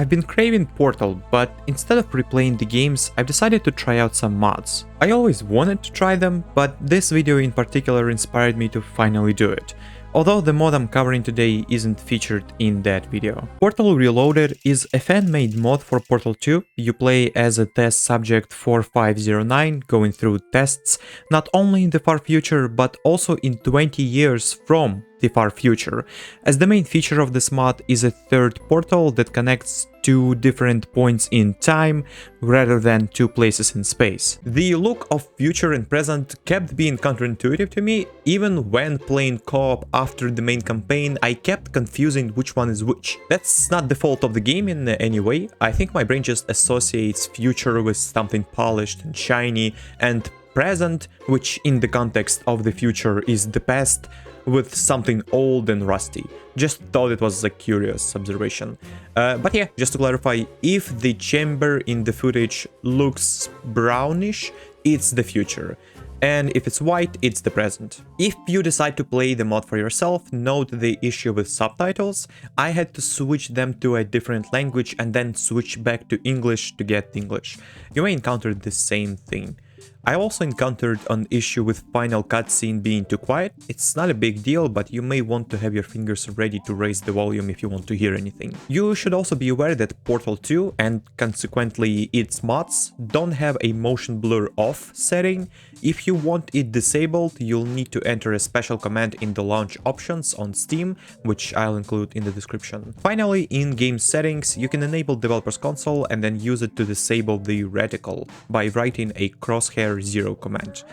I've been craving Portal, but instead of replaying the games, I've decided to try out some mods. I always wanted to try them, but this video in particular inspired me to finally do it. Although the mod I'm covering today isn't featured in that video. Portal Reloaded is a fan-made mod for Portal 2. You play as a test subject 4509, going through tests not only in the far future but also in 20 years from the far future, as the main feature of this mod is a third portal that connects two different points in time rather than two places in space. The look of future and present kept being counterintuitive to me. Even when playing co-op after the main campaign, I kept confusing which one is which. That's not the fault of the game in any way. I think my brain just associates future with something polished and shiny, and present, which in the context of the future is the past, with something old and rusty. Just thought it was a curious observation. But yeah, just to clarify, if the chamber in the footage looks brownish, it's the future. And if it's white, it's the present. If you decide to play the mod for yourself, note the issue with subtitles. I had to switch them to a different language and then switch back to English to get English. You may encounter the same thing. I also encountered an issue with final cutscene being too quiet. It's not a big deal, but you may want to have your fingers ready to raise the volume if you want to hear anything. You should also be aware that Portal 2 and consequently its mods don't have a motion blur off setting. If you want it disabled, you'll need to enter a special command in the launch options on Steam, which I'll include in the description. Finally, in game settings, you can enable Developer's Console and then use it to disable the reticle by writing a crosshair 0 command,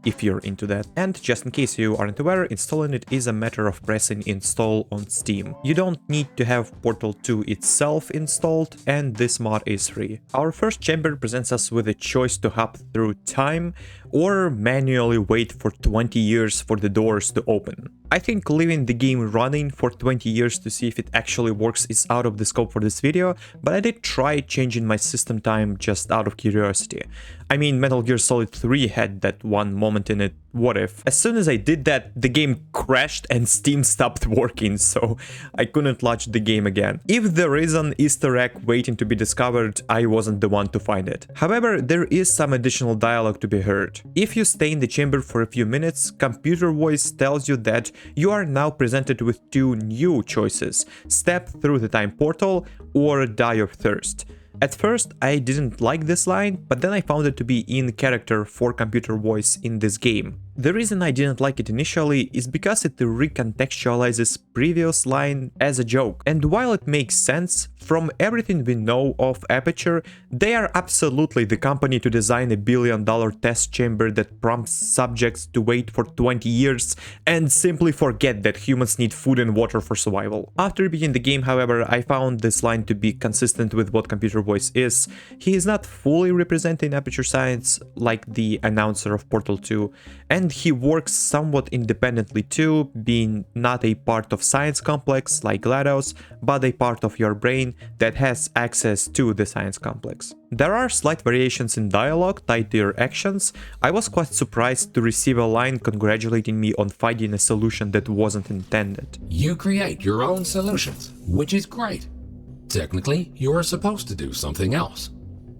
if you're into that. And just in case you aren't aware, installing it is a matter of pressing install on Steam. You don't need to have Portal 2 itself installed, and this mod is free. Our first chamber presents us with a choice to hop through time or manually wait for 20 years for the doors to open. I think leaving the game running for 20 years to see if it actually works is out of the scope for this video, but I did try changing my system time just out of curiosity. I mean, Metal Gear Solid 3 had that one moment in it. What if? As soon as I did that, the game crashed and Steam stopped working, so I couldn't launch the game again. If there is an Easter egg waiting to be discovered, I wasn't the one to find it. However, there is some additional dialogue to be heard. If you stay in the chamber for a few minutes, computer voice tells you that you are now presented with two new choices: step through the time portal or die of thirst. At first, I didn't like this line, but then I found it to be in character for computer voice in this game. The reason I didn't like it initially is because it recontextualizes previous line as a joke. And while it makes sense, from everything we know of Aperture, they are absolutely the company to design a billion-dollar test chamber that prompts subjects to wait for 20 years and simply forget that humans need food and water for survival. After beating the game, however, I found this line to be consistent with what computer voice is. He is not fully representing Aperture Science like the announcer of Portal 2, and he works somewhat independently too, being not a part of science complex like GLaDOS, but a part of your brain that has access to the science complex. There are slight variations in dialogue tied to your actions. I was quite surprised to receive a line congratulating me on finding a solution that wasn't intended. You create your own solutions, which is great. Technically, you are supposed to do something else.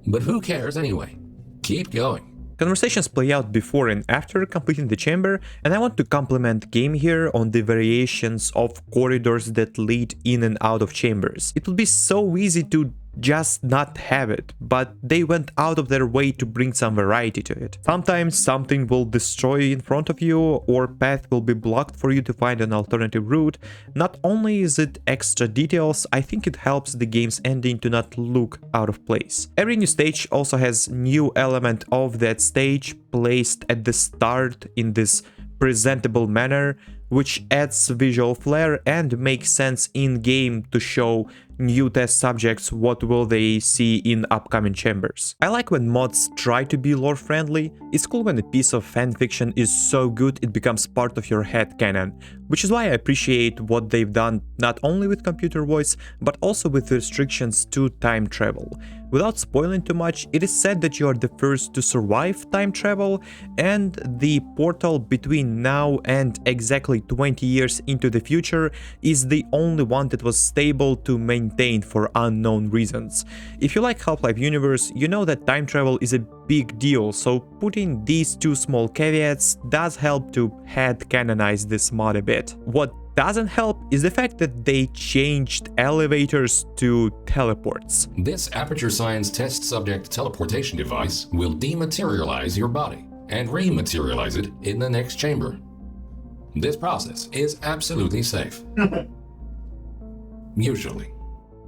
But who cares anyway? Keep going. Conversations play out before and after completing the chamber, and I want to compliment game here on the variations of corridors that lead in and out of chambers. It would be so easy to just not have it, but they went out of their way to bring some variety to it. Sometimes something will destroy in front of you, or path will be blocked for you to find an alternative route. Not only is it extra details, I think it helps the game's ending to not look out of place. Every new stage also has new element of that stage placed at the start in this presentable manner, which adds visual flair and makes sense in-game to show new test subjects what will they see in upcoming chambers. I like when mods try to be lore friendly. It's cool when a piece of fanfiction is so good it becomes part of your headcanon, which is why I appreciate what they've done not only with computer voice, but also with restrictions to time travel. Without spoiling too much, it is said that you are the first to survive time travel, and the portal between now and exactly 20 years into the future is the only one that was stable to maintain contained for unknown reasons. If you like Half-Life universe, you know that time travel is a big deal, so putting these two small caveats does help to head-canonize this mod a bit. What doesn't help is the fact that they changed elevators to teleports. This Aperture Science test subject teleportation device will dematerialize your body and rematerialize it in the next chamber. This process is absolutely safe. Usually.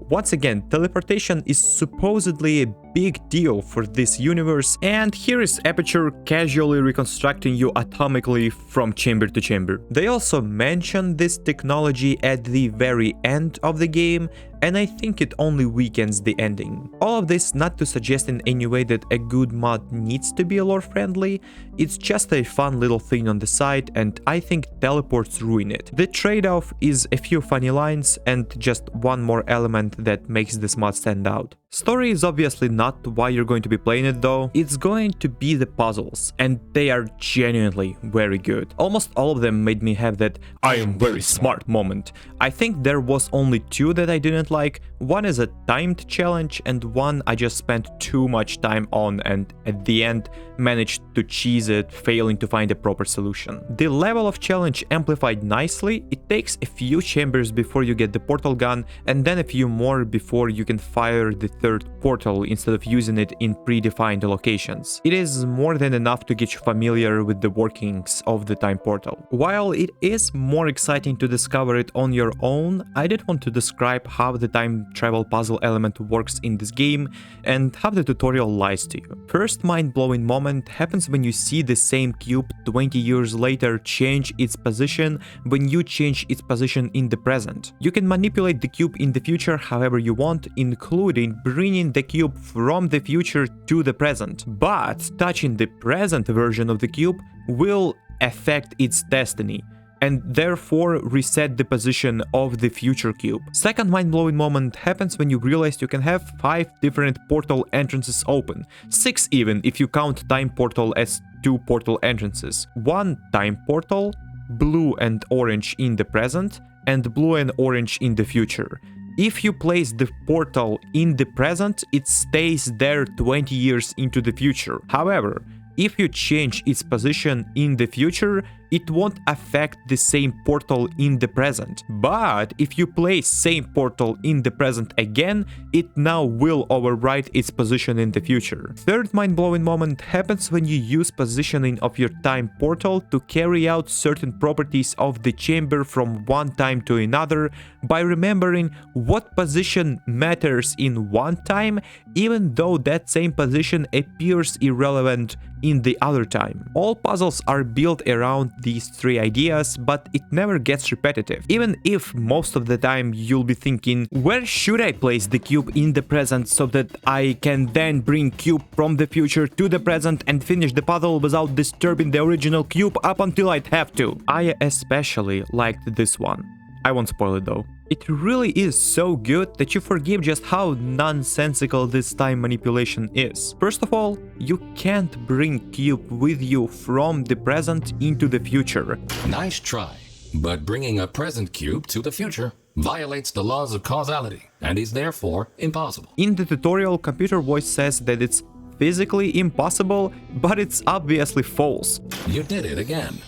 Once again, teleportation is supposedly a big deal for this universe, and here is Aperture casually reconstructing you atomically from chamber to chamber. They also mention this technology at the very end of the game, and I think it only weakens the ending. All of this not to suggest in any way that a good mod needs to be lore friendly, it's just a fun little thing on the side, and I think teleports ruin it. The trade-off is a few funny lines and just one more element that makes this mod stand out. Story is obviously not why you're going to be playing it though, it's going to be the puzzles, and they are genuinely very good. Almost all of them made me have that I am very smart moment. I think there was only two that I didn't like. One is a timed challenge and one I just spent too much time on and at the end managed to cheese it, failing to find a proper solution. The level of challenge amplified nicely, it takes a few chambers before you get the portal gun and then a few more before you can fire the third portal instead of using it in predefined locations. It is more than enough to get you familiar with the workings of the time portal. While it is more exciting to discover it on your own, I did want to describe how the time travel puzzle element works in this game and how the tutorial lies to you. First mind-blowing moment happens when you see the same cube 20 years later change its position when you change its position in the present. You can manipulate the cube in the future however you want, including bringing the cube from the future to the present. But touching the present version of the cube will affect its destiny, and therefore reset the position of the future cube. Second mind-blowing moment happens when you realize you can have 5 different portal entrances open, 6 even if you count time portal as 2 portal entrances. One time portal, blue and orange in the present, and blue and orange in the future. If you place the portal in the present, it stays there 20 years into the future. However, if you change its position in the future, it won't affect the same portal in the present. But if you place same portal in the present again, it now will override its position in the future. Third mind-blowing moment happens when you use positioning of your time portal to carry out certain properties of the chamber from one time to another by remembering what position matters in one time, even though that same position appears irrelevant in the other time. All puzzles are built around these 3 ideas, but it never gets repetitive. Even if most of the time you'll be thinking, where should I place the cube in the present so that I can then bring cube from the future to the present and finish the puzzle without disturbing the original cube up until I'd have to. I especially liked this one. I won't spoil it though. It really is so good that you forgive just how nonsensical this time manipulation is. First of all, you can't bring cube with you from the present into the future. Nice try, but bringing a present cube to the future violates the laws of causality and is therefore impossible. In the tutorial, computer voice says that it's physically impossible, but it's obviously false. You did it again.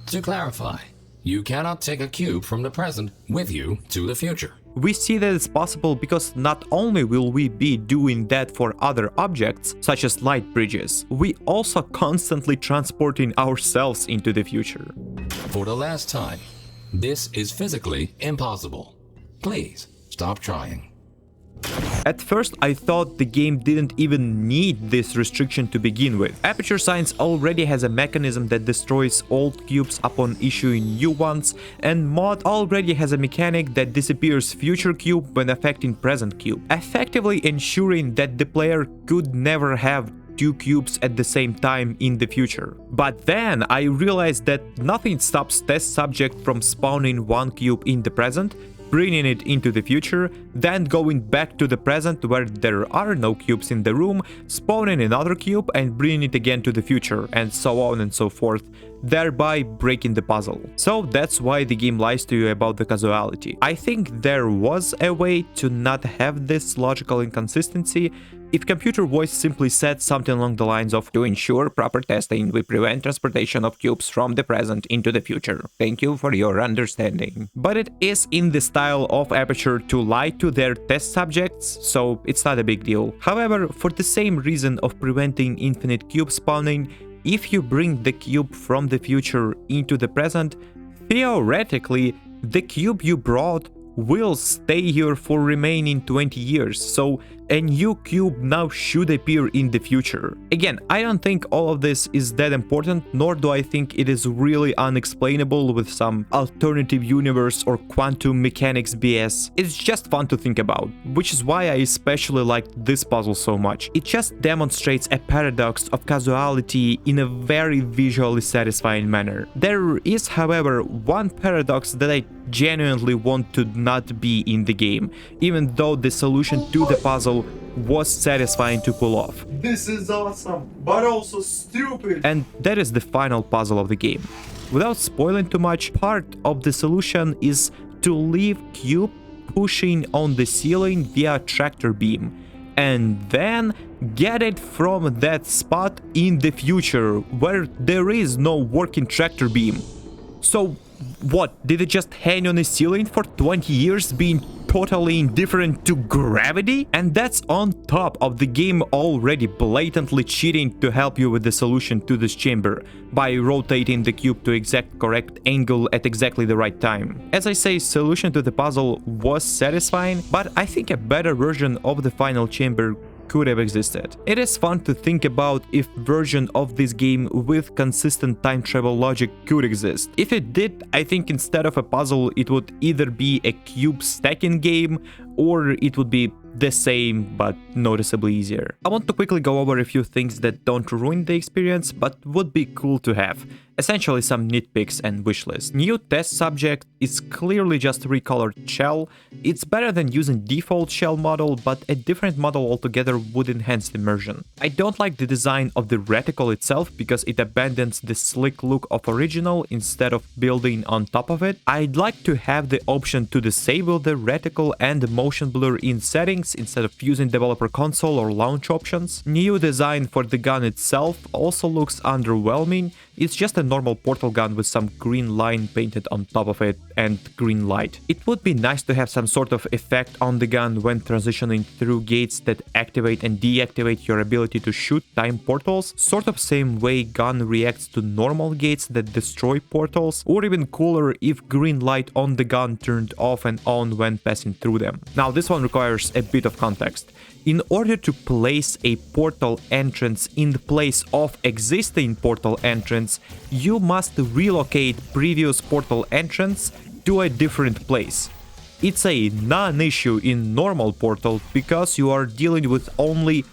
To clarify, you cannot take a cube from the present with you to the future. We see that it's possible because not only will we be doing that for other objects, such as light bridges, we also constantly transporting ourselves into the future. For the last time, this is physically impossible. Please stop trying. At first, I thought the game didn't even need this restriction to begin with. Aperture Science already has a mechanism that destroys old cubes upon issuing new ones, and mod already has a mechanic that disappears future cube when affecting present cube, effectively ensuring that the player could never have 2 cubes at the same time in the future. But then I realized that nothing stops test subject from spawning 1 cube in the present, bringing it into the future, then going back to the present where there are no cubes in the room, spawning another cube and bringing it again to the future, and so on and so forth, thereby breaking the puzzle. So that's why the game lies to you about the causality. I think there was a way to not have this logical inconsistency if computer voice simply said something along the lines of, "To ensure proper testing, we prevent transportation of cubes from the present into the future. Thank you for your understanding." But it is in the style of Aperture to lie to their test subjects, so it's not a big deal. However, for the same reason of preventing infinite cube spawning, if you bring the cube from the future into the present, theoretically, the cube you brought will stay here for remaining 20 years, so a new cube now should appear in the future. Again, I don't think all of this is that important, nor do I think it is really unexplainable with some alternative universe or quantum mechanics BS. It's just fun to think about, which is why I especially liked this puzzle so much. It just demonstrates a paradox of causality in a very visually satisfying manner. There is, however, one paradox that I genuinely want to not be in the game, even though the solution to the puzzle was satisfying to pull off. This is awesome, but also stupid. And that is the final puzzle of the game. Without spoiling too much, part of the solution is to leave cube pushing on the ceiling via tractor beam, and then get it from that spot in the future where there is no working tractor beam. So what, did it just hang on the ceiling for 20 years being totally indifferent to gravity? And that's on top of the game already blatantly cheating to help you with the solution to this chamber by rotating the cube to exact correct angle at exactly the right time. As I say, solution to the puzzle was satisfying, but I think a better version of the final chamber could have existed. It is fun to think about if version of this game with consistent time travel logic could exist. If it did, I think instead of a puzzle, it would either be a cube stacking game or it would be the same but noticeably easier. I want to quickly go over a few things that don't ruin the experience but would be cool to have. Essentially some nitpicks and wishlist. New test subject is clearly just recolored shell. It's better than using default shell model, but a different model altogether would enhance the immersion. I don't like the design of the reticle itself because it abandons the slick look of original instead of building on top of it. I'd like to have the option to disable the reticle and motion blur in settings instead of using developer console or launch options. New design for the gun itself also looks underwhelming. It's just a normal portal gun with some green line painted on top of it and green light. It would be nice to have some sort of effect on the gun when transitioning through gates that activate and deactivate your ability to shoot time portals, sort of same way gun reacts to normal gates that destroy portals, or even cooler if green light on the gun turned off and on when passing through them. Now this one requires a bit of context. In order to place a portal entrance in the place of existing portal entrance, you must relocate previous portal entrance to a different place. It's a non-issue in normal portal because you are dealing with only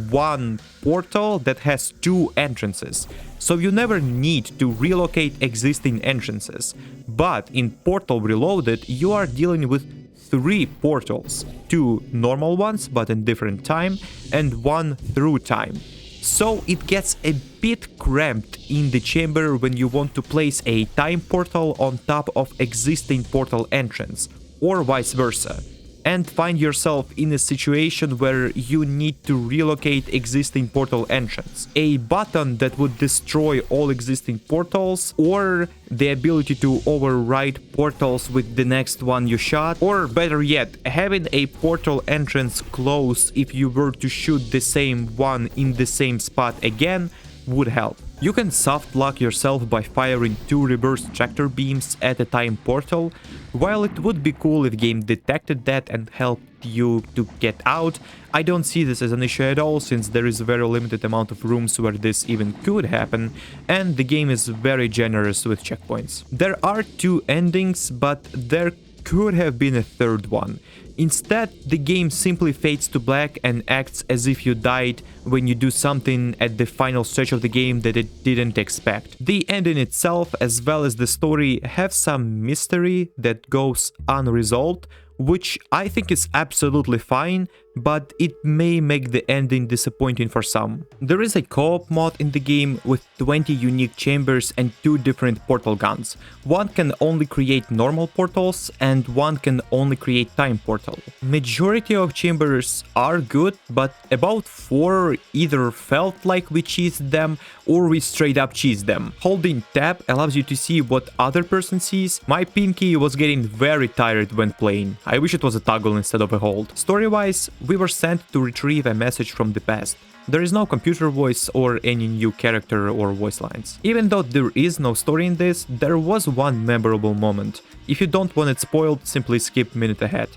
one portal that has two entrances, so you never need to relocate existing entrances. But in Portal Reloaded, you are dealing with three portals, two normal ones but in different time and one through time. So it gets a bit cramped in the chamber when you want to place a time portal on top of existing portal entrance, or vice versa, and find yourself in a situation where you need to relocate existing portal entrance. A button that would destroy all existing portals, or the ability to override portals with the next one you shot, or better yet, having a portal entrance close if you were to shoot the same one in the same spot again would help. You can soft lock yourself by firing two reverse tractor beams at a time portal. While it would be cool if game detected that and helped you to get out, I don't see this as an issue at all, since there is a very limited amount of rooms where this even could happen, and the game is very generous with checkpoints. There are two endings, but there could have been a third one. Instead, the game simply fades to black and acts as if you died when you do something at the final stretch of the game that it didn't expect. The ending itself, as well as the story, have some mystery that goes unresolved, which I think is absolutely fine, but it may make the ending disappointing for some. There is a co-op mod in the game with 20 unique chambers and 2 different portal guns. One can only create normal portals and one can only create time portal. Majority of chambers are good, but about 4 either felt like we cheesed them or we straight up cheesed them. Holding tab allows you to see what other person sees. My pinky was getting very tired when playing. I wish it was a toggle instead of a hold. Story-wise, we were sent to retrieve a message from the past. There is no computer voice or any new character or voice lines. Even though there is no story in this, there was one memorable moment. If you don't want it spoiled, simply skip minute ahead.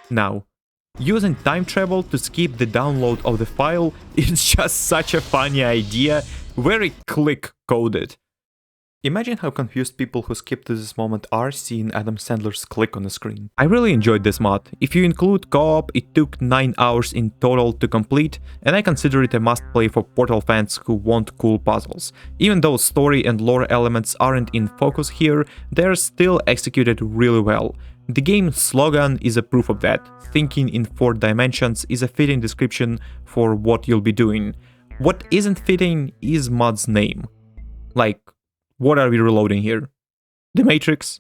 Now, using time travel to skip the download of the file is just such a funny idea, very click-coded. Imagine how confused people who skip to this moment are seeing Adam Sandler's click on the screen. I really enjoyed this mod. If you include co-op, it took 9 hours in total to complete, and I consider it a must-play for Portal fans who want cool puzzles. Even though story and lore elements aren't in focus here, they're still executed really well. The game's slogan is a proof of that. Thinking in 4 dimensions is a fitting description for what you'll be doing. What isn't fitting is mod's name. Like, what are we reloading here? The Matrix?